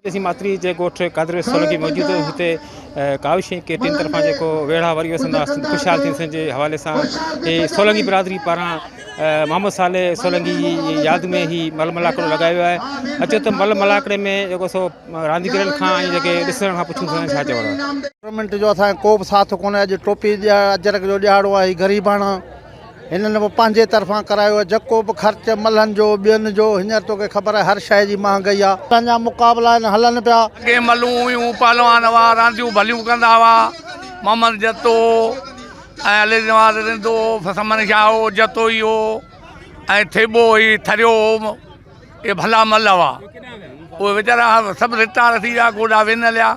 जैसी मातरी जे गोठ कादर सोलंकी मौजूद हुते काविशी के तीन तरफा जो वेड़ा वरी वसंदा खुशहाल थी जे हवाले से सोलंकी बिरादरी पारा मोहम्मद साले सोलंकी याद में ही मलमलाकड़ो लगायो है। अचो तो मलमलाकड़े में जो सो रांदीगरनि खां जेके ॾिसण खां पुछूं छा चवणो आहे। गवर्नमेंट जो असां को बि साथ कोन्हे। अॼु टोपी अजरक जो ॾियारो आहे, ग़रीबाणा हिननि बि पंहिंजे तरफ़ां करायो आहे। जेको बि ख़र्च मलहनि जो ॿियनि जो हींअर तोखे ख़बर आहे हर शइ जी महांगाई आहे। असांजा मुक़ाबला आहिनि हलनि पिया। अॻे मलूं हुयूं, पहलवान हुआ, रांदियूं भलियूं कंदा हुआ। मोहम्मद जतो ऐं अली नवाज़ रिंदो, समन शाह हो, जतो ई हो ऐं थेबो हुई, थरियो हो, ये भला मल हुआ। उहे वीचारा सभु रिटायर थी विया, गोॾा वेन लिया,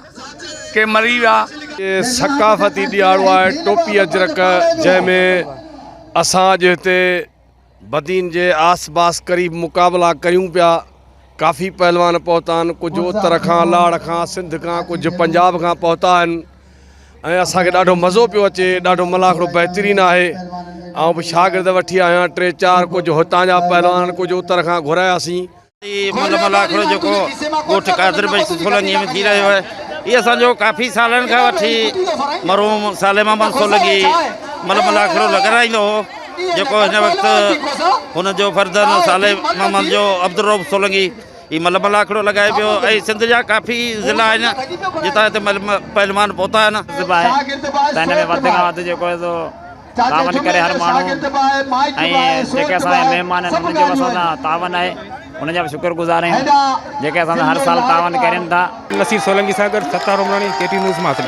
के मरी विया। ये सकाफ़ती ॾियारो आहे टोपी अजरक, जंहिंमें असां अॼु हिते बदीन जे आस पास क़रीब मुक़ाबला कयूं पिया। काफ़ी पहलवान पहुता आहिनि, कुझु उत्तर खां, लाड़ खां, सिंध खां, कुझु पंजाब खां पहुता आहिनि ऐं असांखे ॾाढो मज़ो पियो अचे। ॾाढो मलाखड़ो बहितरीनु आहे। ऐं बि शागिर्द वठी आया आहियां 3-4, कुझु हुतां जा पहलवान, कुझु उत्तर खां घुरायासीं। मलाखड़ो जेको ॻोठ कादर सोलंकी में थी रहियो आहे, इहे असांजो काफ़ी सालनि खां वठी मरहूम साले मोहम्मद सोलंकी मलाखड़ो लॻाराईंदो हो, जेको हिन वक़्तु हुनजो फर्ज़न साले मोहम्मद जो अब्दुर्रऊफ़ सोलंकी ही मलाखड़ो लॻाए पियो। ऐं सिंध जा काफ़ी ज़िला आहिनि जितां हिते पहलवान पहुता आहिनि। त हिन में वधि खां वधि जेको आहे सो तावन करे हर माण्हू ऐं जेके असांजा महिमान आहिनि उन्हनि जो असांजा तावन आहे, उनजा बि शुक्रगुज़ार आहियूं जेके असांजा हर साल तावन करनि था। नसीर सोलंकी सां गॾु सत्तार उमराणी, KT न्यूज़ मातली।